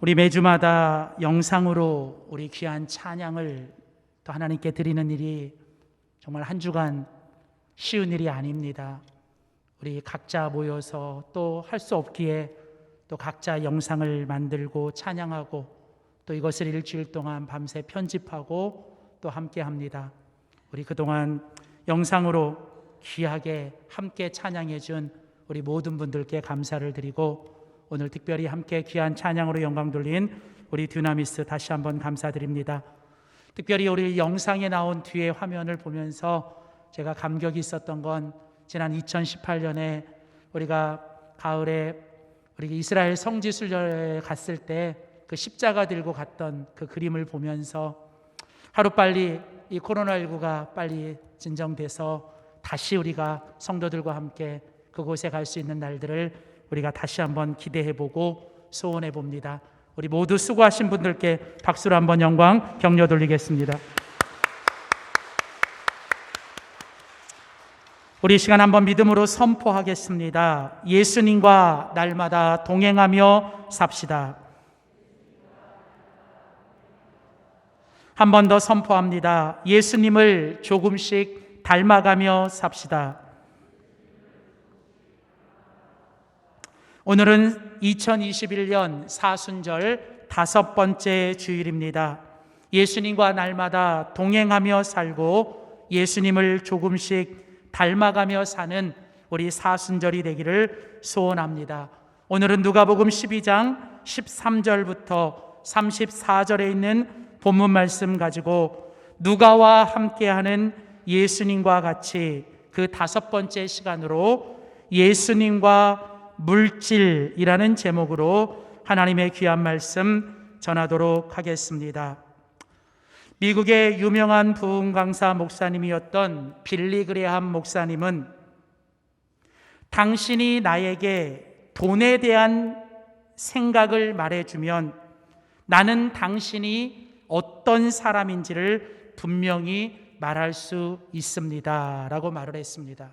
우리 매주마다 영상으로 우리 귀한 찬양을 또 하나님께 드리는 일이 정말 한 주간 쉬운 일이 아닙니다. 우리 각자 모여서 또 할 수 없기에 또 각자 영상을 만들고 찬양하고 또 이것을 일주일 동안 밤새 편집하고 또 함께 합니다. 우리 그동안 영상으로 귀하게 함께 찬양해 준 우리 모든 분들께 감사를 드리고 오늘 특별히 함께 귀한 찬양으로 영광 돌린 우리 듀나미스 다시 한번 감사드립니다. 특별히 우리 영상에 나온 뒤에 화면을 보면서 제가 감격이 있었던 건 지난 2018년에 우리가 가을에 우리 이스라엘 성지순례에 갔을 때 그 십자가 들고 갔던 그 그림을 보면서 하루빨리 이 코로나19가 빨리 진정돼서 다시 우리가 성도들과 함께 그곳에 갈 수 있는 날들을 우리가 다시 한번 기대해보고 소원해봅니다. 우리 모두 수고하신 분들께 박수로 한번 영광 격려 돌리겠습니다. 우리 시간 한번 믿음으로 선포하겠습니다. 예수님과 날마다 동행하며 삽시다. 한 번 더 선포합니다. 예수님을 조금씩 닮아가며 삽시다. 오늘은 2021년 사순절 5번째 주일입니다. 예수님과 날마다 동행하며 살고 예수님을 조금씩 닮아가며 사는 우리 사순절이 되기를 소원합니다. 오늘은 누가복음 12장 13절부터 34절에 있는 본문 말씀 가지고 누가와 함께하는 예수님과 같이 그 5번째 시간으로 예수님과 물질이라는 제목으로 하나님의 귀한 말씀 전하도록 하겠습니다. 미국의 유명한 부흥 강사 목사님이었던 빌리 그레함 목사님은 당신이 나에게 돈에 대한 생각을 말해주면 나는 당신이 어떤 사람인지를 분명히 말할 수 있습니다 라고 말을 했습니다.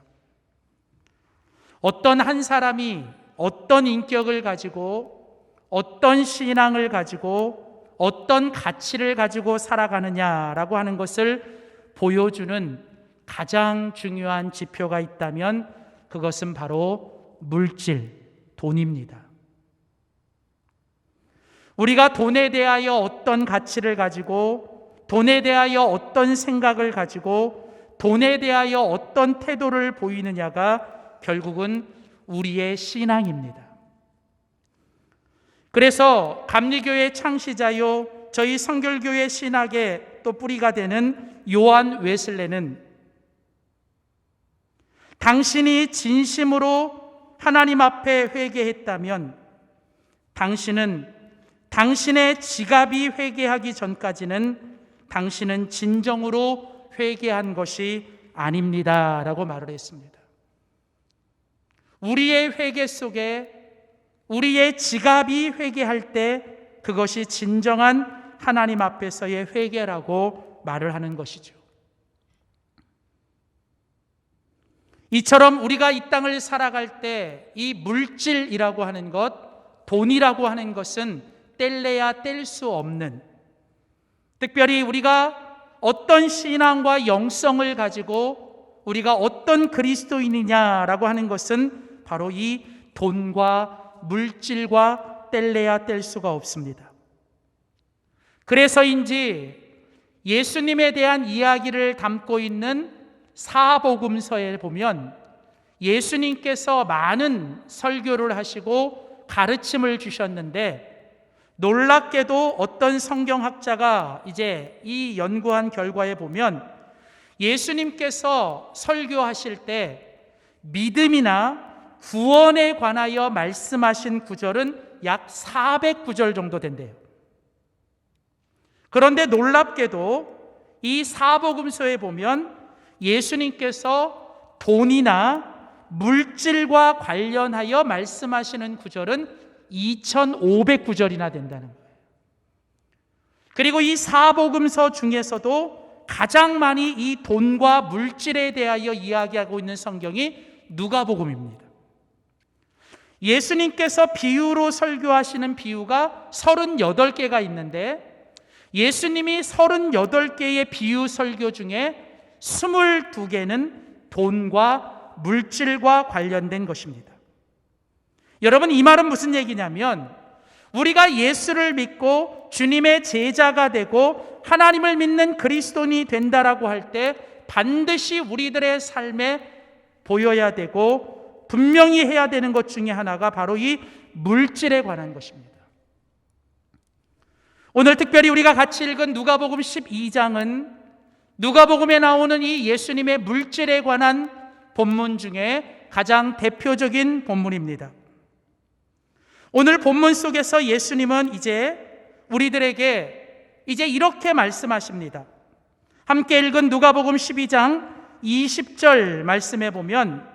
어떤 한 사람이 어떤 인격을 가지고 어떤 신앙을 가지고 어떤 가치를 가지고 살아가느냐라고 하는 것을 보여주는 가장 중요한 지표가 있다면 그것은 바로 물질, 돈입니다. 우리가 돈에 대하여 어떤 가치를 가지고 돈에 대하여 어떤 생각을 가지고 돈에 대하여 어떤 태도를 보이느냐가 결국은 우리의 신앙입니다. 그래서 감리교회 창시자요 저희 성결교회 신학의 또 뿌리가 되는 요한 웨슬레는 당신이 진심으로 하나님 앞에 회개했다면 당신은 당신의 지갑이 회개하기 전까지는 당신은 진정으로 회개한 것이 아닙니다 라고 말을 했습니다. 우리의 회개 속에 우리의 지갑이 회개할 때 그것이 진정한 하나님 앞에서의 회개라고 말을 하는 것이죠. 이처럼 우리가 이 땅을 살아갈 때 이 물질이라고 하는 것, 돈이라고 하는 것은 뗄래야 뗄 수 없는, 특별히 우리가 어떤 신앙과 영성을 가지고 우리가 어떤 그리스도인이냐라고 하는 것은 바로 이 돈과 물질과 뗄래야 뗄 수가 없습니다. 그래서인지 예수님에 대한 이야기를 담고 있는 사복음서에 보면 예수님께서 많은 설교를 하시고 가르침을 주셨는데 놀랍게도 어떤 성경학자가 이제 이 연구한 결과에 보면 예수님께서 설교하실 때 믿음이나 구원에 관하여 말씀하신 구절은 약 400구절 정도 된대요. 그런데 놀랍게도 이 사복음서에 보면 예수님께서 돈이나 물질과 관련하여 말씀하시는 구절은 2500구절이나 된다는 거예요. 그리고 이 사복음서 중에서도 가장 많이 이 돈과 물질에 대하여 이야기하고 있는 성경이 누가복음입니다. 예수님께서 비유로 설교하시는 비유가 38개가 있는데 예수님이 38개의 비유 설교 중에 22개는 돈과 물질과 관련된 것입니다. 여러분, 이 말은 무슨 얘기냐면 우리가 예수를 믿고 주님의 제자가 되고 하나님을 믿는 그리스도인이 된다라고 할 때 반드시 우리들의 삶에 보여야 되고 분명히 해야 되는 것 중에 하나가 바로 이 물질에 관한 것입니다. 오늘 특별히 우리가 같이 읽은 누가복음 12장은 누가복음에 나오는 이 예수님의 물질에 관한 본문 중에 가장 대표적인 본문입니다. 오늘 본문 속에서 예수님은 이제 우리들에게 이제 이렇게 말씀하십니다. 함께 읽은 누가복음 12장 20절 말씀에 보면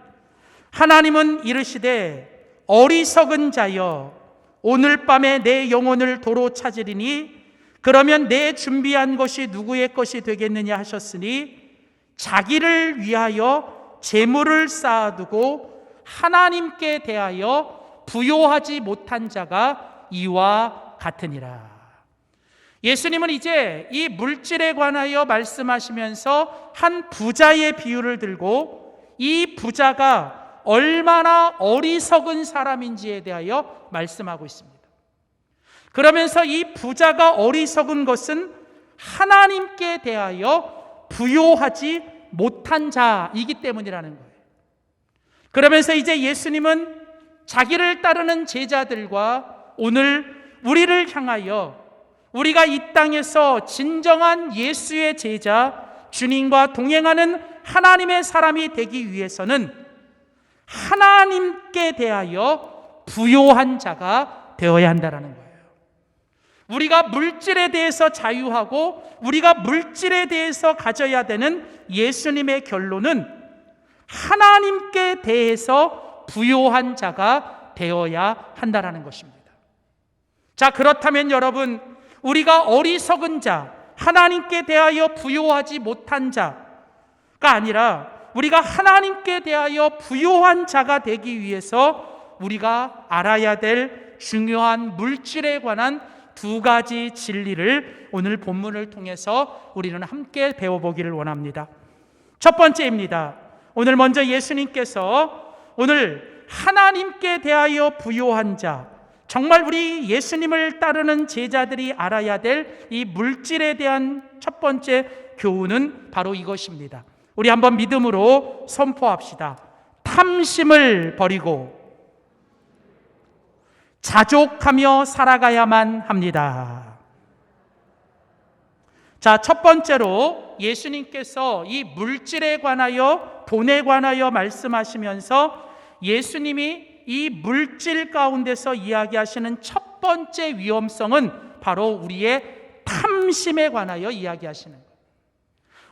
하나님은 이르시되 어리석은 자여 오늘 밤에 내 영혼을 도로 찾으리니 그러면 내 준비한 것이 누구의 것이 되겠느냐 하셨으니 자기를 위하여 재물을 쌓아두고 하나님께 대하여 부요하지 못한 자가 이와 같으니라. 예수님은 이제 이 물질에 관하여 말씀하시면서 한 부자의 비유를 들고 이 부자가 얼마나 어리석은 사람인지에 대하여 말씀하고 있습니다. 그러면서 이 부자가 어리석은 것은 하나님께 대하여 부요하지 못한 자이기 때문이라는 거예요. 그러면서 이제 예수님은 자기를 따르는 제자들과 오늘 우리를 향하여 우리가 이 땅에서 진정한 예수의 제자, 주님과 동행하는 하나님의 사람이 되기 위해서는 하나님께 대하여 부요한 자가 되어야 한다는 거예요. 우리가 물질에 대해서 자유하고 우리가 물질에 대해서 가져야 되는 예수님의 결론은 하나님께 대해서 부요한 자가 되어야 한다는 것입니다. 자, 그렇다면 여러분, 우리가 어리석은 자, 하나님께 대하여 부요하지 못한 자가 아니라 우리가 하나님께 대하여 부요한 자가 되기 위해서 우리가 알아야 될 중요한 물질에 관한 두 가지 진리를 오늘 본문을 통해서 우리는 함께 배워보기를 원합니다. 첫 번째입니다. 오늘 먼저 예수님께서 오늘 하나님께 대하여 부요한 자, 정말 우리 예수님을 따르는 제자들이 알아야 될 이 물질에 대한 첫 번째 교훈은 바로 이것입니다. 우리 한번 믿음으로 선포합시다. 탐심을 버리고 자족하며 살아가야만 합니다. 자, 첫 번째로 예수님께서 이 물질에 관하여, 돈에 관하여 말씀하시면서 예수님이 이 물질 가운데서 이야기하시는 첫 번째 위험성은 바로 우리의 탐심에 관하여 이야기하시는 거예요.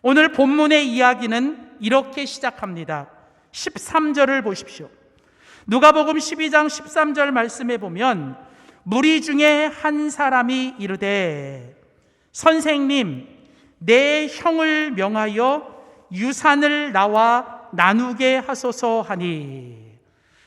오늘 본문의 이야기는 이렇게 시작합니다. 13절을 보십시오. 누가복음 12장 13절 말씀에 보면 무리 중에 한 사람이 이르되 선생님, 내 형을 명하여 유산을 나와 나누게 하소서 하니.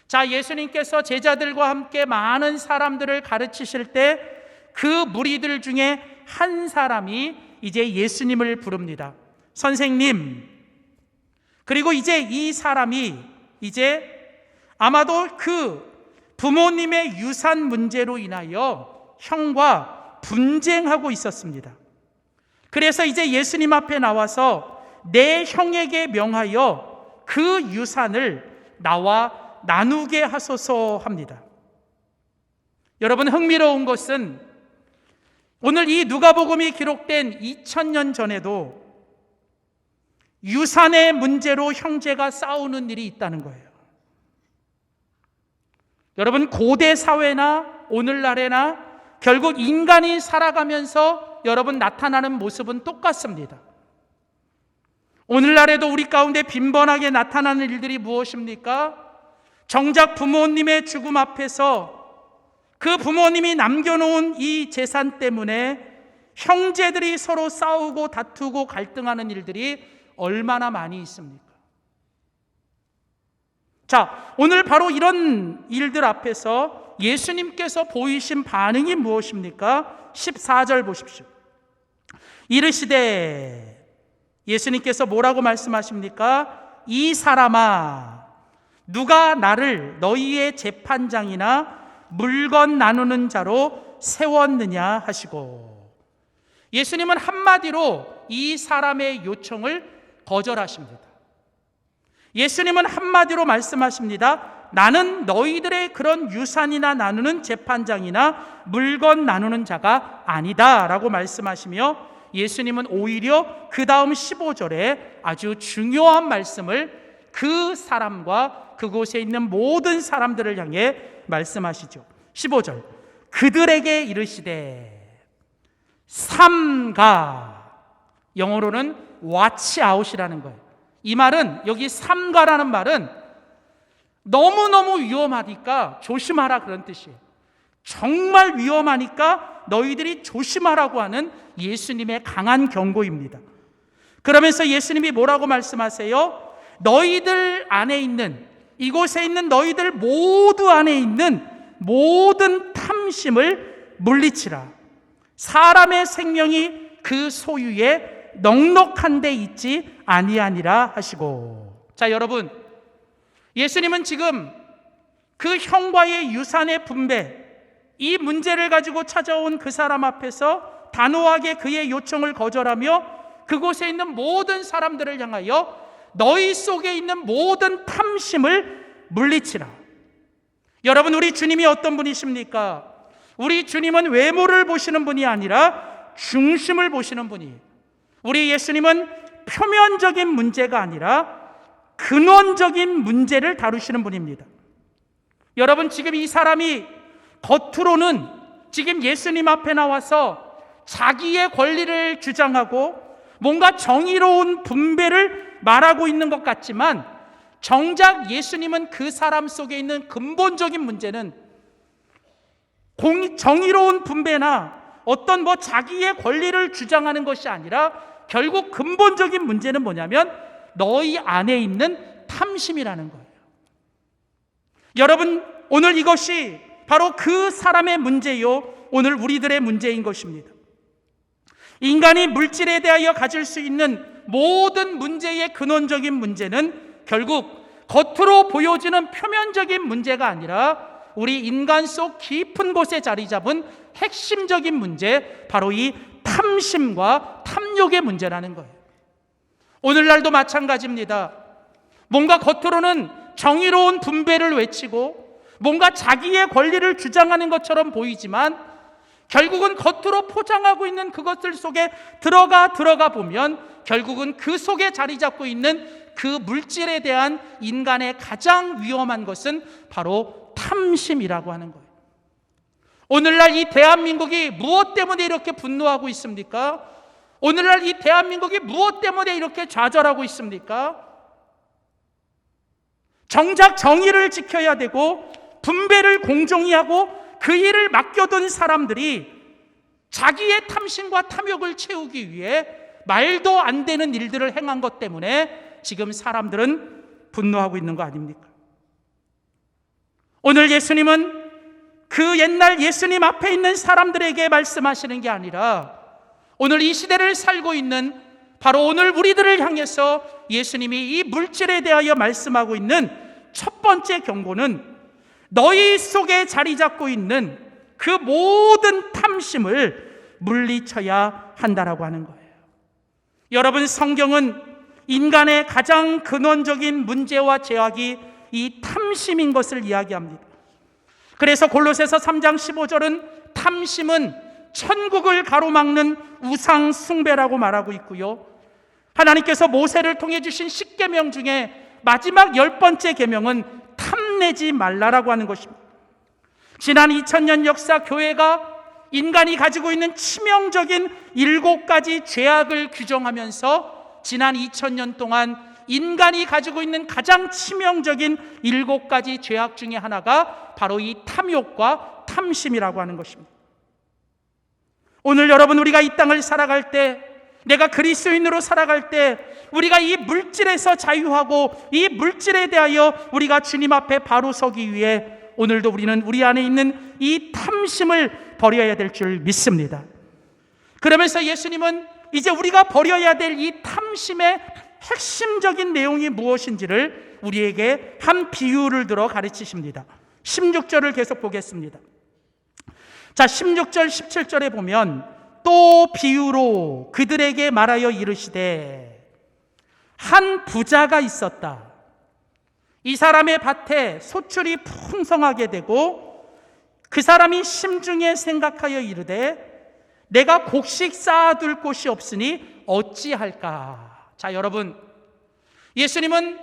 자, 예수님께서 제자들과 함께 많은 사람들을 가르치실 때 그 무리들 중에 한 사람이 이제 예수님을 부릅니다. 선생님. 그리고 이제 이 사람이 이제 아마도 그 부모님의 유산 문제로 인하여 형과 분쟁하고 있었습니다. 그래서 이제 예수님 앞에 나와서 내 형에게 명하여 그 유산을 나와 나누게 하소서 합니다. 여러분, 흥미로운 것은 오늘 이 누가복음이 기록된 2000년 전에도 유산의 문제로 형제가 싸우는 일이 있다는 거예요. 여러분, 고대 사회나 오늘날에나 결국 인간이 살아가면서 여러분 나타나는 모습은 똑같습니다. 오늘날에도 우리 가운데 빈번하게 나타나는 일들이 무엇입니까? 정작 부모님의 죽음 앞에서 그 부모님이 남겨놓은 이 재산 때문에 형제들이 서로 싸우고 다투고 갈등하는 일들이 얼마나 많이 있습니까? 자, 오늘 바로 이런 일들 앞에서 예수님께서 보이신 반응이 무엇입니까? 14절 보십시오. 이르시되, 예수님께서 뭐라고 말씀하십니까? 이 사람아, 누가 나를 너희의 재판장이나 물건 나누는 자로 세웠느냐 하시고, 예수님은 한마디로 이 사람의 요청을 거절하십니다. 예수님은 한마디로 말씀하십니다. 나는 너희들의 그런 유산이나 나누는 재판장이나 물건 나누는 자가 아니다 라고 말씀하시며, 예수님은 오히려 그 다음 15절에 아주 중요한 말씀을 그 사람과 그곳에 있는 모든 사람들을 향해 말씀하시죠. 15절, 그들에게 이르시되, 삼가, 영어로는 watch out이라는 거예요. 이 말은, 여기 삼가라는 말은 너무너무 위험하니까 조심하라 그런 뜻이에요. 정말 위험하니까 너희들이 조심하라고 하는 예수님의 강한 경고입니다. 그러면서 예수님이 뭐라고 말씀하세요? 너희들 안에 있는, 이곳에 있는 너희들 모두 안에 있는 모든 탐심을 물리치라. 사람의 생명이 그 소유에 넉넉한 데 있지 아니하니라 하시고. 자, 여러분, 예수님은 지금 그 형과의 유산의 분배, 이 문제를 가지고 찾아온 그 사람 앞에서 단호하게 그의 요청을 거절하며 그곳에 있는 모든 사람들을 향하여 너희 속에 있는 모든 탐심을 물리치라. 여러분, 우리 주님이 어떤 분이십니까? 우리 주님은 외모를 보시는 분이 아니라 중심을 보시는 분이에요. 우리 예수님은 표면적인 문제가 아니라 근원적인 문제를 다루시는 분입니다. 여러분, 지금 이 사람이 겉으로는 지금 예수님 앞에 나와서 자기의 권리를 주장하고 뭔가 정의로운 분배를 말하고 있는 것 같지만, 정작 예수님은 그 사람 속에 있는 근본적인 문제는 정의로운 분배나 어떤 자기의 권리를 주장하는 것이 아니라 결국 근본적인 문제는 뭐냐면 너희 안에 있는 탐심이라는 거예요. 여러분, 오늘 이것이 바로 그 사람의 문제요, 오늘 우리들의 문제인 것입니다. 인간이 물질에 대하여 가질 수 있는 모든 문제의 근원적인 문제는 결국 겉으로 보여지는 표면적인 문제가 아니라 우리 인간 속 깊은 곳에 자리 잡은 핵심적인 문제, 바로 이 탐심과 탐욕의 문제라는 거예요. 오늘날도 마찬가지입니다. 뭔가 겉으로는 정의로운 분배를 외치고 뭔가 자기의 권리를 주장하는 것처럼 보이지만 결국은 겉으로 포장하고 있는 그것들 속에 들어가 보면 결국은 그 속에 자리 잡고 있는 그 물질에 대한 인간의 가장 위험한 것은 바로 탐심이라고 하는 거예요. 오늘날 이 대한민국이 무엇 때문에 이렇게 분노하고 있습니까? 오늘날 이 대한민국이 무엇 때문에 이렇게 좌절하고 있습니까? 정작 정의를 지켜야 되고 분배를 공정히 하고 그 일을 맡겨둔 사람들이 자기의 탐심과 탐욕을 채우기 위해 말도 안 되는 일들을 행한 것 때문에 지금 사람들은 분노하고 있는 거 아닙니까? 오늘 예수님은 그 옛날 예수님 앞에 있는 사람들에게 말씀하시는 게 아니라 오늘 이 시대를 살고 있는 바로 오늘 우리들을 향해서 예수님이 이 물질에 대하여 말씀하고 있는 첫 번째 경고는 너희 속에 자리 잡고 있는 그 모든 탐심을 물리쳐야 한다라고 하는 거예요. 여러분, 성경은 인간의 가장 근원적인 문제와 죄악이 이 탐심인 것을 이야기합니다. 그래서 골로새서 3장 15절은 탐심은 천국을 가로막는 우상 숭배라고 말하고 있고요, 하나님께서 모세를 통해 주신 10계명 중에 마지막 10번째 계명은 탐내지 말라라고 하는 것입니다. 지난 2000년 역사 교회가 인간이 가지고 있는 치명적인 7가지 죄악을 규정하면서 지난 2000년 동안 인간이 가지고 있는 가장 치명적인 7가지 죄악 중에 하나가 바로 이 탐욕과 탐심이라고 하는 것입니다. 오늘 여러분, 우리가 이 땅을 살아갈 때 내가 그리스도인으로 살아갈 때 우리가 이 물질에서 자유하고 이 물질에 대하여 우리가 주님 앞에 바로 서기 위해 오늘도 우리는 우리 안에 있는 이 탐심을 버려야 될 줄 믿습니다. 그러면서 예수님은 이제 우리가 버려야 될 이 탐심의 핵심적인 내용이 무엇인지를 우리에게 한 비유를 들어 가르치십니다. 16절을 계속 보겠습니다. 자, 16절 17절에 보면 또 비유로 그들에게 말하여 이르시되 한 부자가 있었다. 이 사람의 밭에 소출이 풍성하게 되고 그 사람이 심중에 생각하여 이르되 내가 곡식 쌓아둘 곳이 없으니 어찌할까. 자, 여러분, 예수님은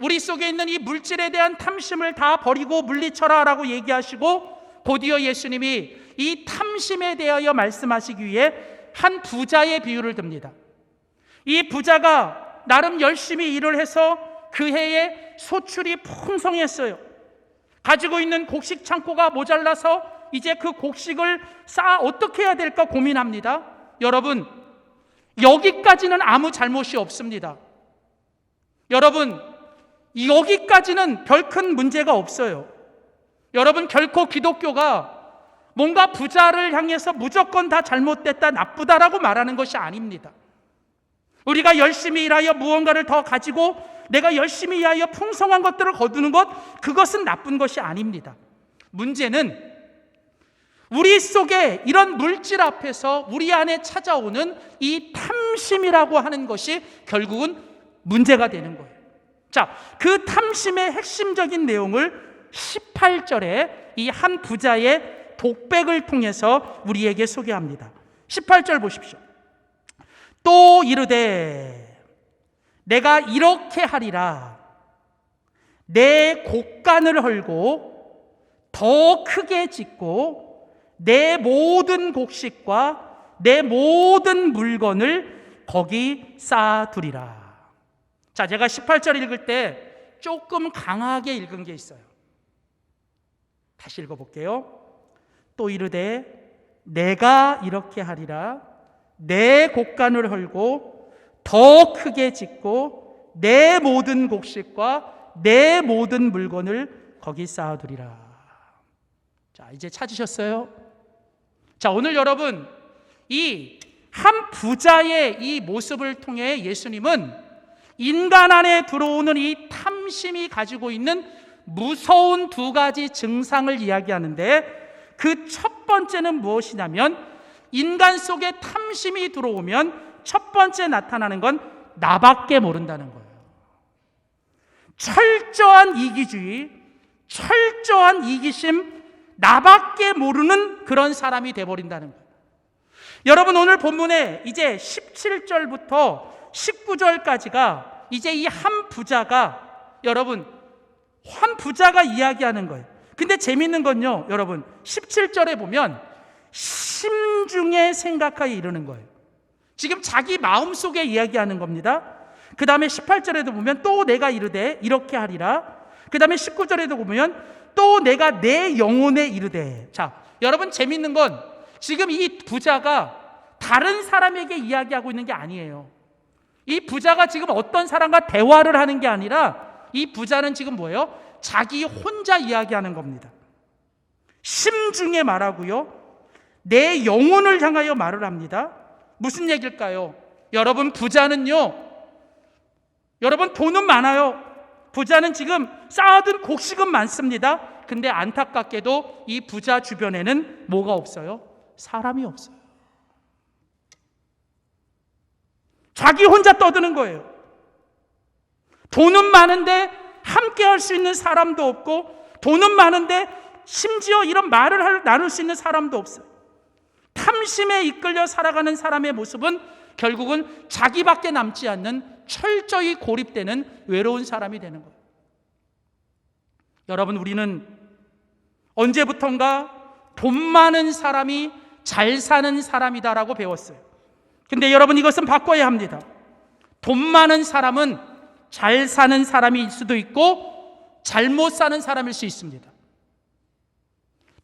우리 속에 있는 이 물질에 대한 탐심을 다 버리고 물리쳐라 라고 얘기하시고 곧이어 예수님이 이 탐심에 대하여 말씀하시기 위해 한 부자의 비유를 듭니다. 이 부자가 나름 열심히 일을 해서 그 해에 소출이 풍성했어요. 가지고 있는 곡식 창고가 모자라서 이제 그 곡식을 쌓아 어떻게 해야 될까 고민합니다. 여러분, 여기까지는 아무 잘못이 없습니다. 여러분, 여기까지는 별 큰 문제가 없어요. 여러분, 결코 기독교가 뭔가 부자를 향해서 무조건 다 잘못됐다, 나쁘다라고 말하는 것이 아닙니다. 우리가 열심히 일하여 무언가를 더 가지고 내가 열심히 일하여 풍성한 것들을 거두는 것, 그것은 나쁜 것이 아닙니다. 문제는 우리 속에 이런 물질 앞에서 우리 안에 찾아오는 이 탐심이라고 하는 것이 결국은 문제가 되는 거예요. 자, 그 탐심의 핵심적인 내용을 18절에 이 한 부자의 독백을 통해서 우리에게 소개합니다. 18절 보십시오. 또 이르되 내가 이렇게 하리라. 내 곡간을 헐고 더 크게 짓고 내 모든 곡식과 내 모든 물건을 거기 쌓아두리라. 자, 제가 18절 읽을 때 조금 강하게 읽은 게 있어요. 다시 읽어볼게요. 또 이르되 내가 이렇게 하리라. 내 곡간을 헐고 더 크게 짓고 내 모든 곡식과 내 모든 물건을 거기 쌓아두리라. 자, 이제 찾으셨어요? 자, 오늘 여러분, 이 한 부자의 이 모습을 통해 예수님은 인간 안에 들어오는 이 탐심이 가지고 있는 무서운 두 가지 증상을 이야기하는데 그 첫 번째는 무엇이냐면 인간 속에 탐심이 들어오면 첫 번째 나타나는 건 나밖에 모른다는 거예요. 철저한 이기주의, 철저한 이기심, 나밖에 모르는 그런 사람이 돼버린다는 거예요. 여러분, 오늘 본문에 이제 17절부터 19절까지가 이제 이 한 부자가, 여러분, 한 부자가 이야기하는 거예요. 근데 재밌는 건요, 여러분, 17절에 보면 심중에 생각하여 이르는 거예요. 지금 자기 마음속에 이야기하는 겁니다. 그 다음에 18절에도 보면 또 내가 이르되 이렇게 하리라. 그 다음에 19절에도 보면 또 내가 내 영혼에 이르되. 자, 여러분, 재밌는 건 지금 이 부자가 다른 사람에게 이야기하고 있는 게 아니에요. 이 부자가 지금 어떤 사람과 대화를 하는 게 아니라 이 부자는 지금 뭐예요? 자기 혼자 이야기하는 겁니다. 심중에 말하고요, 내 영혼을 향하여 말을 합니다. 무슨 얘기일까요? 여러분, 부자는요, 여러분, 돈은 많아요. 부자는 지금 쌓아둔 곡식은 많습니다. 근데 안타깝게도 이 부자 주변에는 뭐가 없어요? 사람이 없어요. 자기 혼자 떠드는 거예요. 돈은 많은데 함께 할 수 있는 사람도 없고, 돈은 많은데 심지어 이런 말을 나눌 수 있는 사람도 없어요. 탐심에 이끌려 살아가는 사람의 모습은 결국은 자기밖에 남지 않는 철저히 고립되는 외로운 사람이 되는 거예요. 여러분, 우리는 언제부턴가 돈 많은 사람이 잘 사는 사람이다라고 배웠어요. 근데 여러분, 이것은 바꿔야 합니다. 돈 많은 사람은 잘 사는 사람일 수도 있고 잘못 사는 사람일 수 있습니다.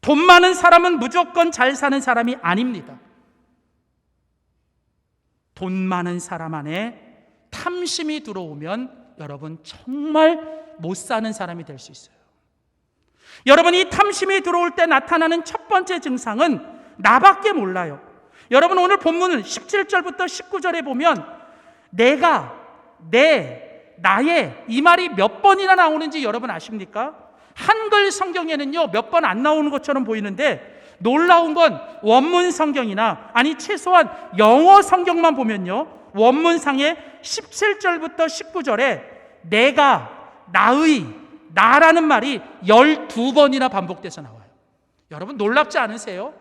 돈 많은 사람은 무조건 잘 사는 사람이 아닙니다. 돈 많은 사람 안에 탐심이 들어오면 여러분 정말 못 사는 사람이 될 수 있어요. 여러분, 이 탐심이 들어올 때 나타나는 첫 번째 증상은 나밖에 몰라요. 여러분, 오늘 본문은 17절부터 19절에 보면 내가, 나의 이 말이 몇 번이나 나오는지 여러분 아십니까? 한글 성경에는요 몇 번 안 나오는 것처럼 보이는데 놀라운 건 원문 성경이나 아니 최소한 영어 성경만 보면요 원문상에 17절부터 19절에 내가, 나의, 나라는 말이 12번이나 반복돼서 나와요. 여러분 놀랍지 않으세요?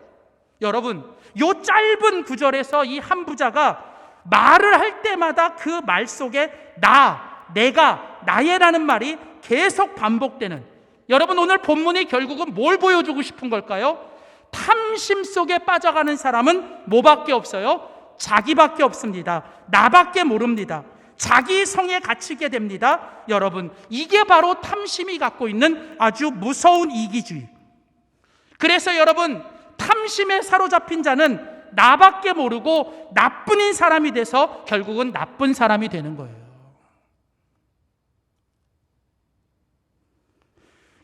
여러분 요 짧은 구절에서 이 한 부자가 말을 할 때마다 그 말 속에 나, 내가, 나의라는 말이 계속 반복되는, 여러분 오늘 본문이 결국은 뭘 보여주고 싶은 걸까요? 탐심 속에 빠져가는 사람은 뭐밖에 없어요? 자기밖에 없습니다. 나밖에 모릅니다. 자기 성에 갇히게 됩니다. 여러분 이게 바로 탐심이 갖고 있는 아주 무서운 이기주의. 그래서 여러분 탐심에 사로잡힌 자는 나밖에 모르고 나뿐인 사람이 돼서 결국은 나쁜 사람이 되는 거예요.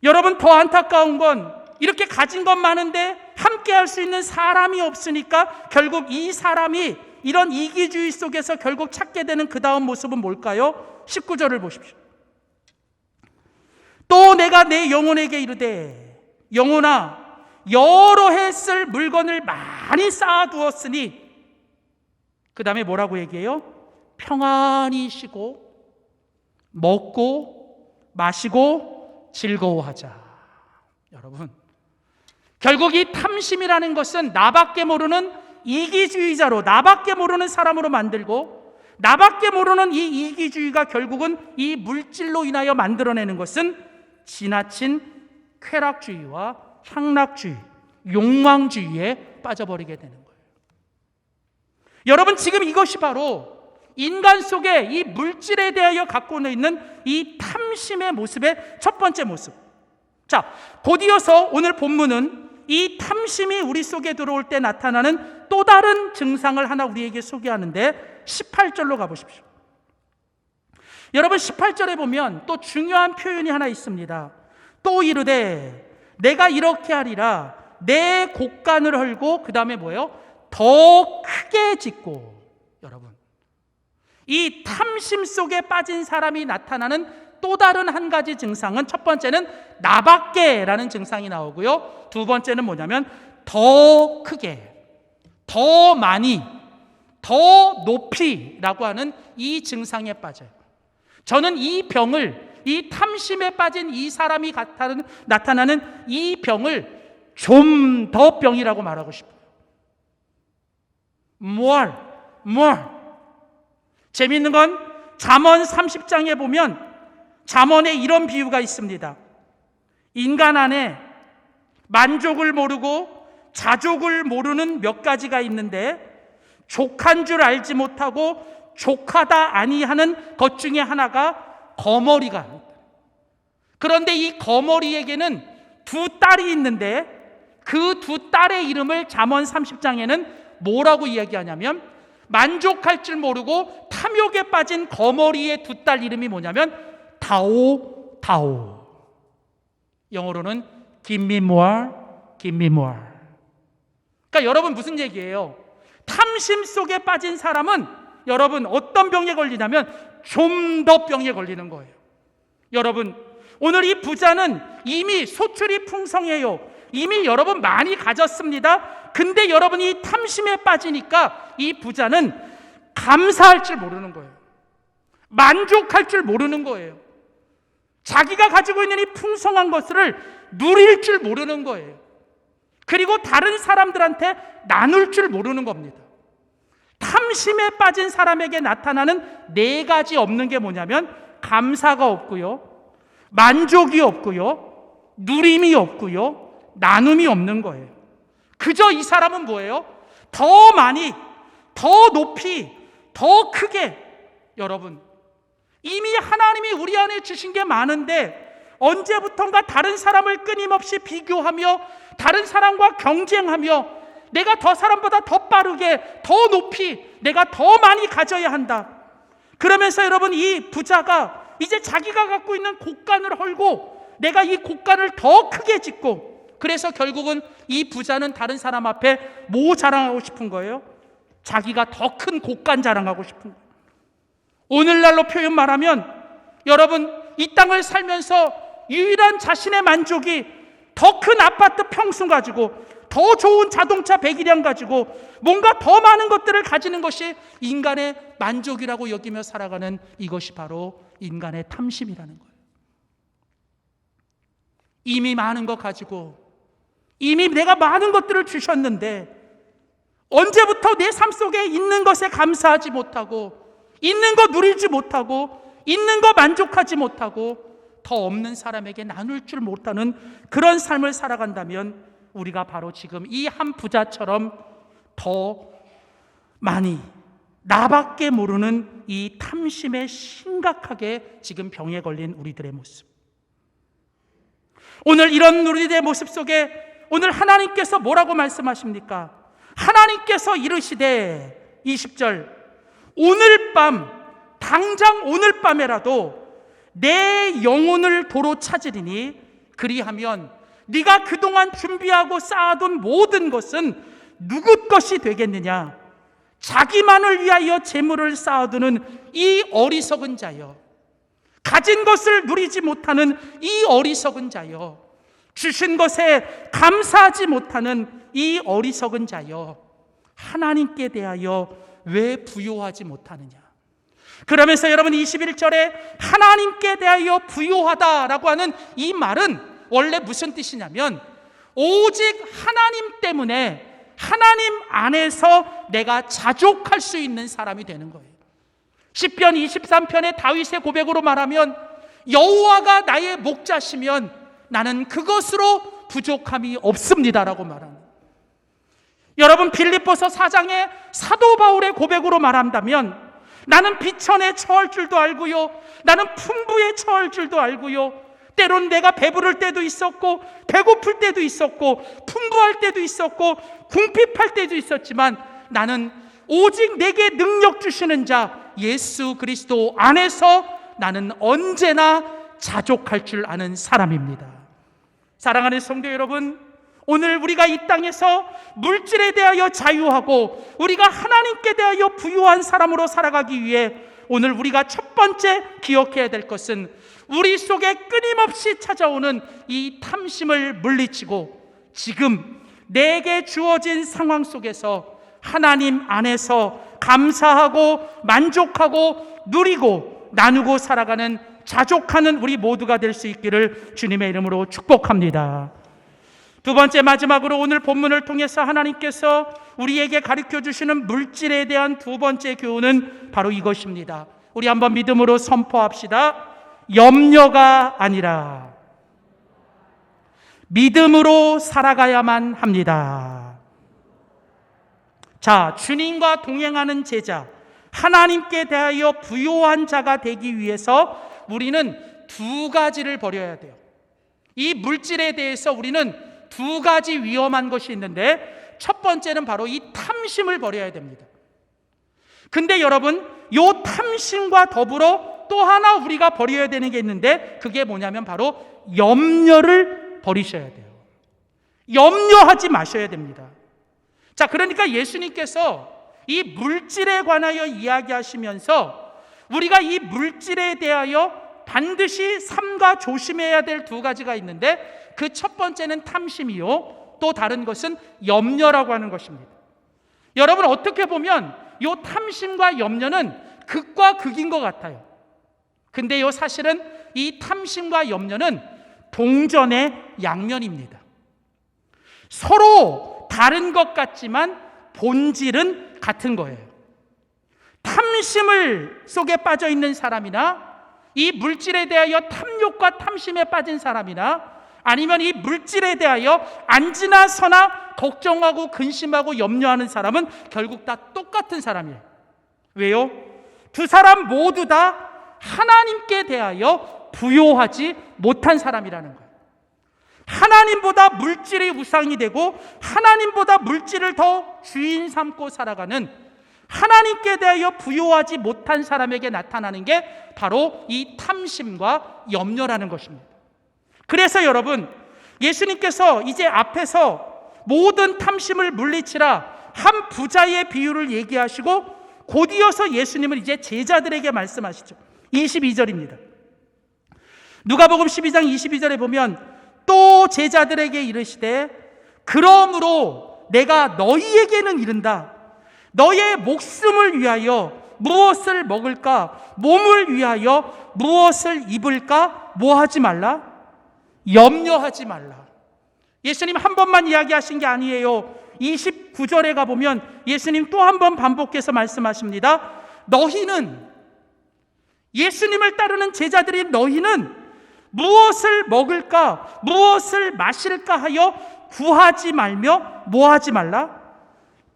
여러분 더 안타까운 건 이렇게 가진 것 많은데 함께 할 수 있는 사람이 없으니까 결국 이 사람이 이런 이기주의 속에서 결국 찾게 되는 그 다음 모습은 뭘까요? 19절을 보십시오. 또 내가 내 영혼에게 이르되 영혼아 여러 해 쓸 물건을 많이 쌓아두었으니, 그 다음에 뭐라고 얘기해요? 평안히 쉬고 먹고 마시고 즐거워하자. 여러분 결국 이 탐심이라는 것은 나밖에 모르는 이기주의자로, 나밖에 모르는 사람으로 만들고, 나밖에 모르는 이 이기주의가 결국은 이 물질로 인하여 만들어내는 것은 지나친 쾌락주의와 향락주의, 욕망주의에 빠져버리게 되는 거예요. 여러분 지금 이것이 바로 인간 속에 이 물질에 대하여 갖고 있는 이 탐심의 모습의 첫 번째 모습. 자, 곧이어서 오늘 본문은 이 탐심이 우리 속에 들어올 때 나타나는 또 다른 증상을 하나 우리에게 소개하는데 18절로 가보십시오. 여러분 18절에 보면 또 중요한 표현이 하나 있습니다. 또 이르되 내가 이렇게 하리라 내 곡간을 헐고, 그 다음에 뭐예요? 더 크게 짓고. 여러분 이 탐심 속에 빠진 사람이 나타나는 또 다른 한 가지 증상은, 첫 번째는 나밖에 라는 증상이 나오고요, 두 번째는 뭐냐면 더 크게, 더 많이, 더 높이라고 하는 이 증상에 빠져요. 저는 이 병을, 이 탐심에 빠진 이 사람이 나타나는 이 병을 좀 더 병이라고 말하고 싶어요. more. 재미있는 건 잠언 30장에 보면 잠언에 이런 비유가 있습니다. 인간 안에 만족을 모르고 자족을 모르는 몇 가지가 있는데, 족한 줄 알지 못하고 족하다 아니하는 것 중에 하나가 거머리가. 그런데 이 거머리에게는 두 딸이 있는데 그 두 딸의 이름을 잠언 30장에는 뭐라고 이야기하냐면, 만족할 줄 모르고 탐욕에 빠진 거머리의 두 딸 이름이 뭐냐면 다오. 영어로는 give me more. 그러니까 여러분 무슨 얘기예요? 탐심 속에 빠진 사람은 여러분 어떤 병에 걸리냐면 좀 더 병에 걸리는 거예요. 여러분 오늘 이 부자는 이미 소출이 풍성해요. 이미 여러분 많이 가졌습니다. 근데 여러분이 이 탐심에 빠지니까 이 부자는 감사할 줄 모르는 거예요. 만족할 줄 모르는 거예요. 자기가 가지고 있는 이 풍성한 것을 누릴 줄 모르는 거예요. 그리고 다른 사람들한테 나눌 줄 모르는 겁니다. 탐심에 빠진 사람에게 나타나는 네 가지 없는 게 뭐냐면 감사가 없고요, 만족이 없고요, 누림이 없고요, 나눔이 없는 거예요. 그저 이 사람은 뭐예요? 더 많이, 더 높이, 더 크게. 여러분 이미 하나님이 우리 안에 주신 게 많은데 언제부턴가 다른 사람을 끊임없이 비교하며 다른 사람과 경쟁하며 내가 더 사람보다 더 빠르게, 더 높이, 내가 더 많이 가져야 한다. 그러면서 여러분, 이 부자가 이제 자기가 갖고 있는 곡간을 헐고 내가 이 곡간을 더 크게 짓고, 그래서 결국은 이 부자는 다른 사람 앞에 뭐 자랑하고 싶은 거예요? 자기가 더 큰 곡간 자랑하고 싶은 거예요. 오늘날로 표현 말하면 여러분, 이 땅을 살면서 유일한 자신의 만족이 더 큰 아파트 평수 가지고, 더 좋은 자동차 100일량 가지고 뭔가 더 많은 것들을 가지는 것이 인간의 만족이라고 여기며 살아가는, 이것이 바로 인간의 탐심이라는 거예요. 이미 많은 것 가지고, 이미 내가 많은 것들을 주셨는데 언제부터 내 삶 속에 있는 것에 감사하지 못하고, 있는 거 누리지 못하고, 있는 거 만족하지 못하고, 더 없는 사람에게 나눌 줄 못하는 그런 삶을 살아간다면 우리가 바로 지금 이 한 부자처럼 더 많이 나밖에 모르는 이 탐심에 심각하게 지금 병에 걸린 우리들의 모습. 오늘 이런 우리들의 모습 속에 오늘 하나님께서 뭐라고 말씀하십니까? 하나님께서 이르시되 20절, 오늘 밤, 당장 오늘 밤에라도 내 영혼을 도로 찾으리니 그리하면 네가 그동안 준비하고 쌓아둔 모든 것은 누구 것이 되겠느냐? 자기만을 위하여 재물을 쌓아두는 이 어리석은 자여, 가진 것을 누리지 못하는 이 어리석은 자여, 주신 것에 감사하지 못하는 이 어리석은 자여, 하나님께 대하여 왜 부요하지 못하느냐? 그러면서 여러분, 21절에 하나님께 대하여 부요하다라고 하는 이 말은 원래 무슨 뜻이냐면, 오직 하나님 때문에 하나님 안에서 내가 자족할 수 있는 사람이 되는 거예요. 시편 23편의 다윗의 고백으로 말하면, 여호와가 나의 목자시면 나는 그것으로 부족함이 없습니다라고 말합니다. 여러분, 빌립보서 4장의 사도 바울의 고백으로 말한다면, 나는 비천에 처할 줄도 알고요, 나는 풍부에 처할 줄도 알고요, 때론 내가 배부를 때도 있었고 배고플 때도 있었고 풍부할 때도 있었고 궁핍할 때도 있었지만, 나는 오직 내게 능력 주시는 자 예수 그리스도 안에서 나는 언제나 자족할 줄 아는 사람입니다. 사랑하는 성도 여러분, 오늘 우리가 이 땅에서 물질에 대하여 자유하고 우리가 하나님께 대하여 부유한 사람으로 살아가기 위해 오늘 우리가 첫 번째 기억해야 될 것은, 우리 속에 끊임없이 찾아오는 이 탐심을 물리치고 지금 내게 주어진 상황 속에서 하나님 안에서 감사하고 만족하고 누리고 나누고 살아가는, 자족하는 우리 모두가 될 수 있기를 주님의 이름으로 축복합니다. 두 번째, 마지막으로 오늘 본문을 통해서 하나님께서 우리에게 가르쳐 주시는 물질에 대한 두 번째 교훈은 바로 이것입니다. 우리 한번 믿음으로 선포합시다. 염려가 아니라 믿음으로 살아가야만 합니다. 자, 주님과 동행하는 제자, 하나님께 대하여 부요한 자가 되기 위해서 우리는 두 가지를 버려야 돼요. 이 물질에 대해서 우리는 두 가지 위험한 것이 있는데, 첫 번째는 바로 이 탐심을 버려야 됩니다. 근데 여러분, 이 탐심과 더불어 또 하나 우리가 버려야 되는 게 있는데, 그게 뭐냐면 바로 염려를 버리셔야 돼요. 염려하지 마셔야 됩니다. 자, 그러니까 예수님께서 이 물질에 관하여 이야기하시면서 우리가 이 물질에 대하여 반드시 삼가 조심해야 될 두 가지가 있는데, 그 첫 번째는 탐심이요, 또 다른 것은 염려라고 하는 것입니다. 여러분, 어떻게 보면 이 탐심과 염려는 극과 극인 것 같아요. 근데 요 사실은 이 탐심과 염려는 동전의 양면입니다. 서로 다른 것 같지만 본질은 같은 거예요. 탐심을 속에 빠져 있는 사람이나 이 물질에 대하여 탐욕과 탐심에 빠진 사람이나 아니면 이 물질에 대하여 안지나 서나 걱정하고 근심하고 염려하는 사람은 결국 다 똑같은 사람이에요. 왜요? 두 사람 모두 다 하나님께 대하여 부요하지 못한 사람이라는 거예요. 하나님보다 물질이 우상이 되고 하나님보다 물질을 더 주인 삼고 살아가는, 하나님께 대하여 부요하지 못한 사람에게 나타나는 게 바로 이 탐심과 염려라는 것입니다. 그래서 여러분, 예수님께서 이제 앞에서 모든 탐심을 물리치라 한 부자의 비유를 얘기하시고 곧이어서 예수님은 이제 제자들에게 말씀하시죠. 22절입니다. 누가복음 12장 22절에 보면 또 제자들에게 이르시되 그러므로 내가 너희에게는 이른다. 너의 목숨을 위하여 무엇을 먹을까? 몸을 위하여 무엇을 입을까? 뭐 하지 말라? 염려하지 말라. 예수님 한 번만 이야기하신 게 아니에요. 29절에 가보면 예수님 또 한 번 반복해서 말씀하십니다. 너희는, 예수님을 따르는 제자들인 너희는 무엇을 먹을까, 무엇을 마실까 하여 구하지 말며 뭐 하지 말라?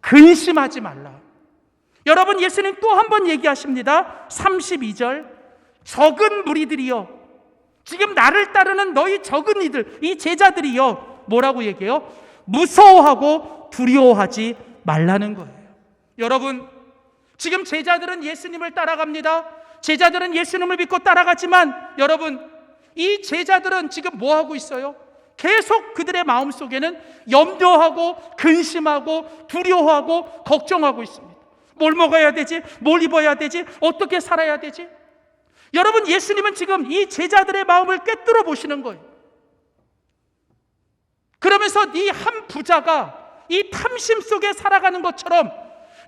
근심하지 말라. 여러분, 예수님 또 한 번 얘기하십니다. 32절, 적은 무리들이여, 지금 나를 따르는 너희 적은 이들, 이 제자들이여, 뭐라고 얘기해요? 무서워하고 두려워하지 말라는 거예요. 여러분, 지금 제자들은 예수님을 따라갑니다. 제자들은 예수님을 믿고 따라가지만 여러분, 이 제자들은 지금 뭐 하고 있어요? 계속 그들의 마음속에는 염려하고 근심하고 두려워하고 걱정하고 있습니다. 뭘 먹어야 되지? 뭘 입어야 되지? 어떻게 살아야 되지? 여러분, 예수님은 지금 이 제자들의 마음을 꿰뚫어 보시는 거예요. 그러면서 이 한 부자가 이 탐심 속에 살아가는 것처럼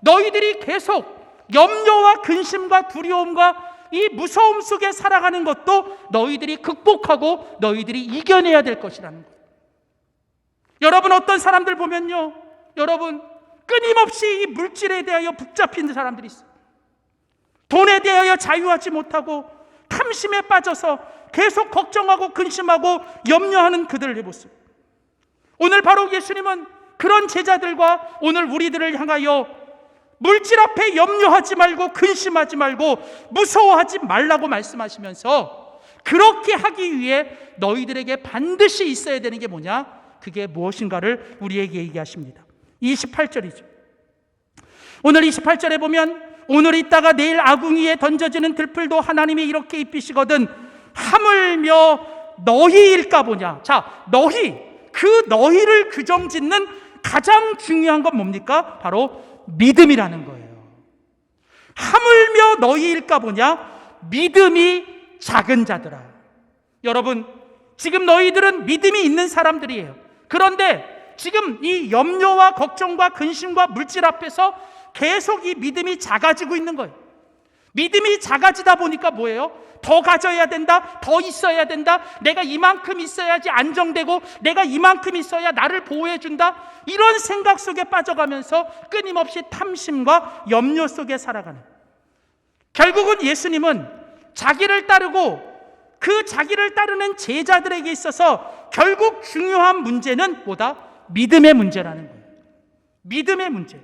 너희들이 계속 염려와 근심과 두려움과 이 무서움 속에 살아가는 것도 너희들이 극복하고 너희들이 이겨내야 될 것이라는 거예요. 여러분, 어떤 사람들 보면요, 여러분, 끊임없이 이 물질에 대하여 붙잡힌 사람들이 있어요. 돈에 대하여 자유하지 못하고 탐심에 빠져서 계속 걱정하고 근심하고 염려하는 그들을 해보세요. 오늘 바로 예수님은 그런 제자들과 오늘 우리들을 향하여 물질 앞에 염려하지 말고 근심하지 말고 무서워하지 말라고 말씀하시면서 그렇게 하기 위해 너희들에게 반드시 있어야 되는 게 뭐냐? 그게 무엇인가를 우리에게 얘기하십니다. 28절이죠. 오늘 28절에 보면 오늘 있다가 내일 아궁이에 던져지는 들풀도 하나님이 이렇게 입히시거든 하물며 너희일까 보냐. 자, 너희, 그 너희를 규정짓는 가장 중요한 건 뭡니까? 바로 믿음이라는 거예요. 하물며 너희일까 보냐? 믿음이 작은 자들아. 여러분, 지금 너희들은 믿음이 있는 사람들이에요. 그런데 지금 이 염려와 걱정과 근심과 물질 앞에서 계속 이 믿음이 작아지고 있는 거예요. 믿음이 작아지다 보니까 뭐예요? 더 가져야 된다, 더 있어야 된다, 내가 이만큼 있어야지 안정되고 내가 이만큼 있어야 나를 보호해준다, 이런 생각 속에 빠져가면서 끊임없이 탐심과 염려 속에 살아가는, 결국은 예수님은 자기를 따르고 그 자기를 따르는 제자들에게 있어서 결국 중요한 문제는 뭐다? 믿음의 문제라는 거예요. 믿음의 문제.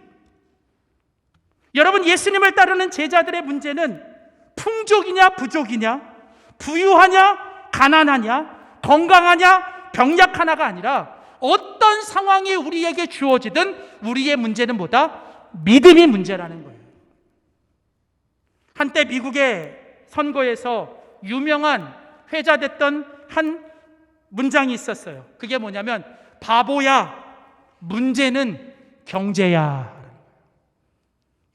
여러분, 예수님을 따르는 제자들의 문제는 풍족이냐 부족이냐, 부유하냐 가난하냐, 건강하냐 병약하냐가 아니라 어떤 상황이 우리에게 주어지든 우리의 문제는 뭐다? 믿음이 문제라는 거예요. 한때 미국의 선거에서 유명한 회자됐던 한 문장이 있었어요. 그게 뭐냐면 바보야, 문제는 경제야.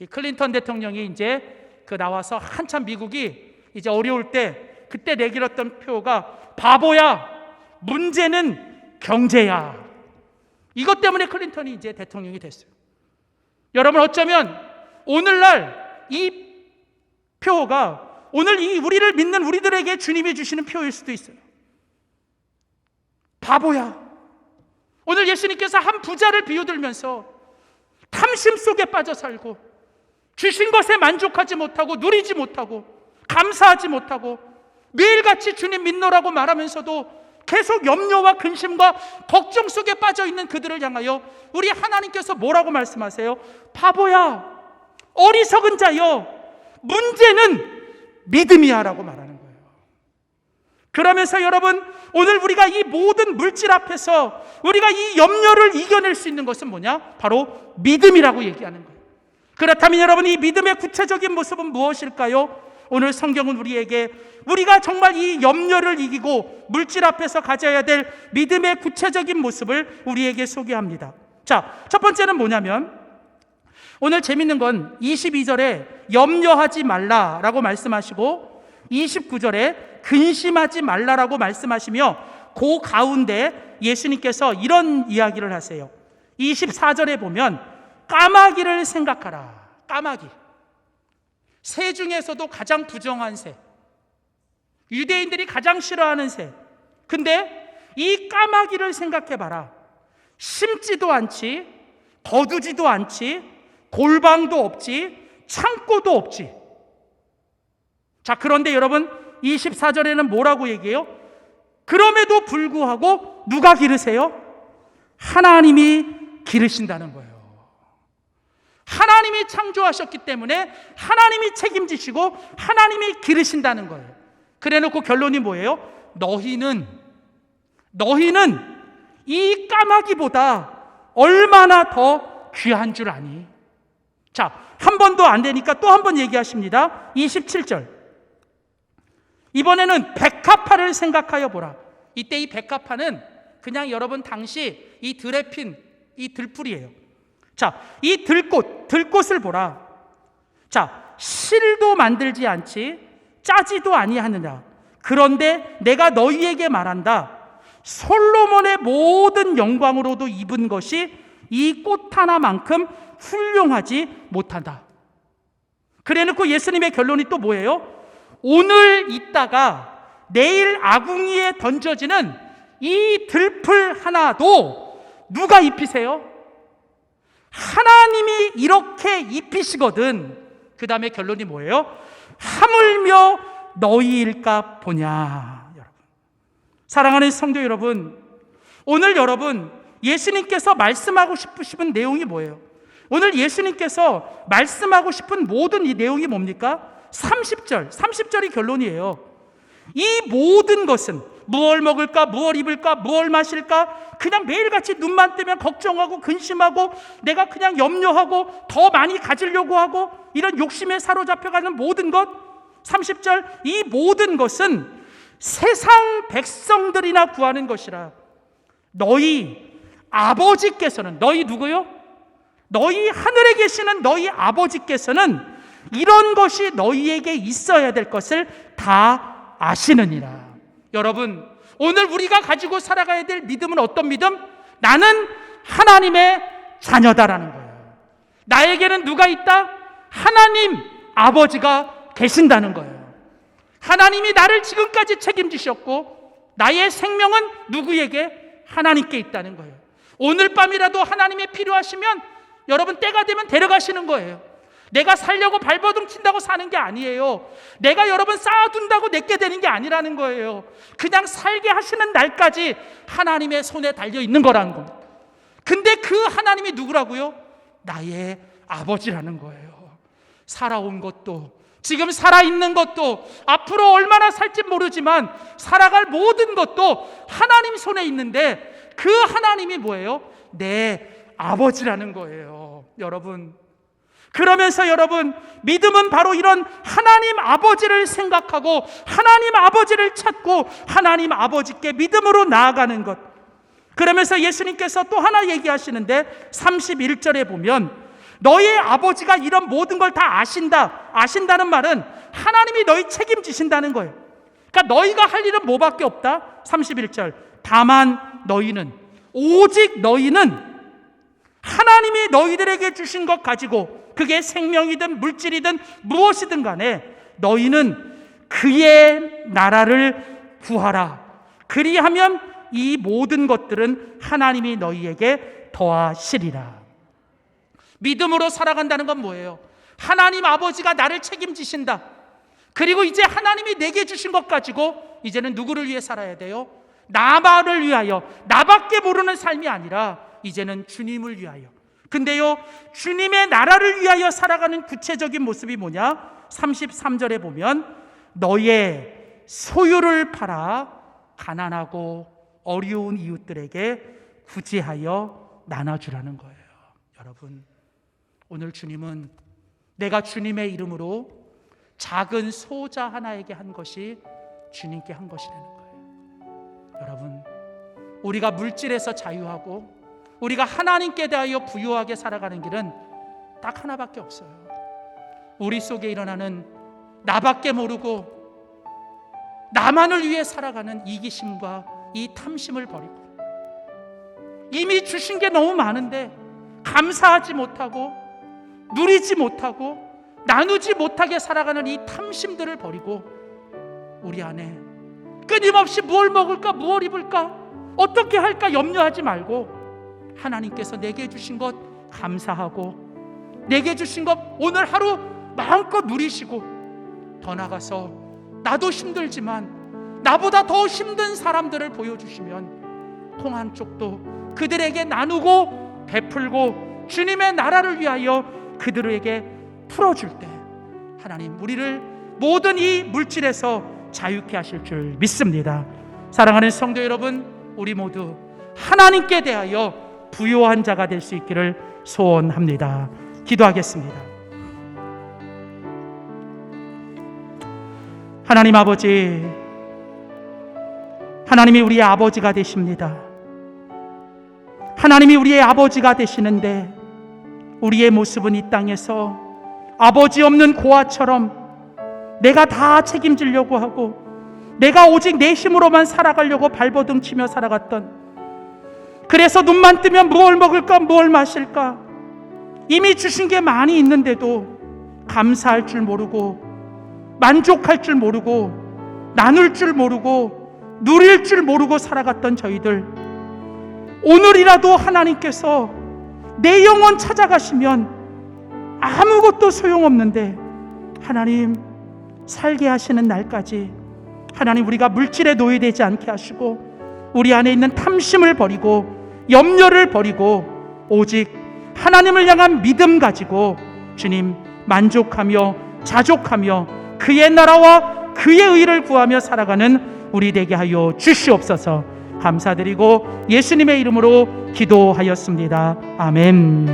이 클린턴 대통령이 이제 나와서 한참 미국이 이제 어려울 때 그때 내길었던 표가 바보야, 문제는 경제야. 이것 때문에 클린턴이 이제 대통령이 됐어요. 여러분, 어쩌면 오늘날 이 표가 오늘 이 우리를 믿는 우리들에게 주님이 주시는 표일 수도 있어요. 바보야. 오늘 예수님께서 한 부자를 비유들면서 탐심 속에 빠져 살고 주신 것에 만족하지 못하고 누리지 못하고 감사하지 못하고 매일같이 주님 믿노라고 말하면서도 계속 염려와 근심과 걱정 속에 빠져 있는 그들을 향하여 우리 하나님께서 뭐라고 말씀하세요? 바보야, 어리석은 자여, 문제는 믿음이야 라고 말하는 거예요. 그러면서 여러분, 오늘 우리가 이 모든 물질 앞에서 우리가 이 염려를 이겨낼 수 있는 것은 뭐냐? 바로 믿음이라고 얘기하는 거예요. 그렇다면 여러분, 이 믿음의 구체적인 모습은 무엇일까요? 오늘 성경은 우리에게 우리가 정말 이 염려를 이기고 물질 앞에서 가져야 될 믿음의 구체적인 모습을 우리에게 소개합니다. 자, 첫 번째는 뭐냐면, 오늘 재밌는 건 22절에 염려하지 말라라고 말씀하시고 29절에 근심하지 말라라고 말씀하시며, 그 가운데 예수님께서 이런 이야기를 하세요. 24절에 보면 까마귀를 생각하라. 까마귀, 새 중에서도 가장 부정한 새, 유대인들이 가장 싫어하는 새. 근데 이 까마귀를 생각해봐라. 심지도 않지, 거두지도 않지, 골방도 없지, 창고도 없지. 자, 그런데 여러분, 24절에는 뭐라고 얘기해요? 그럼에도 불구하고 누가 기르세요? 하나님이 기르신다는 거예요. 하나님이 창조하셨기 때문에 하나님이 책임지시고 하나님이 기르신다는 거예요. 그래놓고 결론이 뭐예요? 너희는 이 까마귀보다 얼마나 더 귀한 줄 아니? 자, 한 번도 안 되니까 또 한 번 얘기하십니다. 27절. 이번에는 백합화를 생각하여 보라. 이때 이 백합화는 그냥 여러분 당시 이 들에 핀 이 들풀이에요. 자, 이 들꽃을 보라. 자, 실도 만들지 않지, 짜지도 아니하느냐. 그런데 내가 너희에게 말한다. 솔로몬의 모든 영광으로도 입은 것이 이 꽃 하나만큼 훌륭하지 못한다. 그래놓고 예수님의 결론이 또 뭐예요? 오늘 있다가 내일 아궁이에 던져지는 이 들풀 하나도 누가 입히세요? 하나님이 이렇게 입히시거든. 그 다음에 결론이 뭐예요? 하물며 너희일까 보냐. 여러분, 사랑하는 성도 여러분, 오늘 여러분 예수님께서 말씀하고 싶으신 내용이 뭐예요? 오늘 예수님께서 말씀하고 싶은 모든 이 내용이 뭡니까? 30절이 결론이에요. 이 모든 것은 무엇을 먹을까, 무엇을 입을까, 무엇을 마실까, 그냥 매일같이 눈만 뜨면 걱정하고 근심하고 내가 그냥 염려하고 더 많이 가지려고 하고 이런 욕심에 사로잡혀가는 모든 것. 30절, 이 모든 것은 세상 백성들이나 구하는 것이라. 너희 아버지께서는, 너희 누구요? 너희 하늘에 계시는 너희 아버지께서는 이런 것이 너희에게 있어야 될 것을 다 아시느니라. 여러분, 오늘 우리가 가지고 살아가야 될 믿음은 어떤 믿음? 나는 하나님의 자녀다라는 거예요. 나에게는 누가 있다? 하나님 아버지가 계신다는 거예요. 하나님이 나를 지금까지 책임지셨고 나의 생명은 누구에게? 하나님께 있다는 거예요. 오늘 밤이라도 하나님이 필요하시면 여러분 때가 되면 데려가시는 거예요. 내가 살려고 발버둥 친다고 사는 게 아니에요. 내가 여러분 쌓아둔다고 내게 되는 게 아니라는 거예요. 그냥 살게 하시는 날까지 하나님의 손에 달려 있는 거라는 겁니다. 근데 그 하나님이 누구라고요? 나의 아버지라는 거예요. 살아온 것도, 지금 살아있는 것도, 앞으로 얼마나 살지 모르지만 살아갈 모든 것도 하나님 손에 있는데 그 하나님이 뭐예요? 내 아버지라는 거예요. 여러분, 그러면서 여러분, 믿음은 바로 이런 하나님 아버지를 생각하고 하나님 아버지를 찾고 하나님 아버지께 믿음으로 나아가는 것. 그러면서 예수님께서 또 하나 얘기하시는데 31절에 보면 너희의 아버지가 이런 모든 걸 다 아신다. 아신다는 말은 하나님이 너희 책임지신다는 거예요. 그러니까 너희가 할 일은 뭐밖에 없다? 31절, 다만 너희는, 오직 너희는 하나님이 너희들에게 주신 것 가지고, 그게 생명이든 물질이든 무엇이든 간에 너희는 그의 나라를 구하라. 그리하면 이 모든 것들은 하나님이 너희에게 더하시리라. 믿음으로 살아간다는 건 뭐예요? 하나님 아버지가 나를 책임지신다. 그리고 이제 하나님이 내게 주신 것 가지고 이제는 누구를 위해 살아야 돼요? 나만을 위하여, 나밖에 모르는 삶이 아니라 이제는 주님을 위하여. 근데요, 주님의 나라를 위하여 살아가는 구체적인 모습이 뭐냐? 33절에 보면 너의 소유를 팔아 가난하고 어려운 이웃들에게 구제하여 나눠주라는 거예요. 여러분, 오늘 주님은 내가 주님의 이름으로 작은 소자 하나에게 한 것이 주님께 한 것이라는 거예요. 여러분, 우리가 물질에서 자유하고 우리가 하나님께 대하여 부유하게 살아가는 길은 딱 하나밖에 없어요. 우리 속에 일어나는 나밖에 모르고 나만을 위해 살아가는 이기심과 이 탐심을 버리고, 이미 주신 게 너무 많은데 감사하지 못하고 누리지 못하고 나누지 못하게 살아가는 이 탐심들을 버리고, 우리 안에 끊임없이 무엇을 먹을까, 무엇을 입을까, 어떻게 할까 염려하지 말고 하나님께서 내게 주신 것 감사하고 내게 주신 것 오늘 하루 마음껏 누리시고, 더 나아가서 나도 힘들지만 나보다 더 힘든 사람들을 보여주시면 통 한쪽도 그들에게 나누고 베풀고 주님의 나라를 위하여 그들에게 풀어줄 때 하나님 우리를 모든 이 물질에서 자유케 하실 줄 믿습니다. 사랑하는 성도 여러분, 우리 모두 하나님께 대하여 부요한 자가 될 수 있기를 소원합니다. 기도하겠습니다. 하나님 아버지, 하나님이 우리의 아버지가 되십니다. 하나님이 우리의 아버지가 되시는데 우리의 모습은 이 땅에서 아버지 없는 고아처럼 내가 다 책임지려고 하고 내가 오직 내 힘으로만 살아가려고 발버둥 치며 살아갔던, 그래서 눈만 뜨면 무엇을 먹을까, 무엇을 마실까, 이미 주신 게 많이 있는데도 감사할 줄 모르고 만족할 줄 모르고 나눌 줄 모르고 누릴 줄 모르고 살아갔던 저희들, 오늘이라도 하나님께서 내 영혼 찾아가시면 아무것도 소용없는데 하나님 살게 하시는 날까지 하나님 우리가 물질에 노예되지 않게 하시고 우리 안에 있는 탐심을 버리고 염려를 버리고 오직 하나님을 향한 믿음 가지고 주님 만족하며 자족하며 그의 나라와 그의 의를 구하며 살아가는 우리 되게 하여 주시옵소서. 감사드리고 예수님의 이름으로 기도하였습니다. 아멘.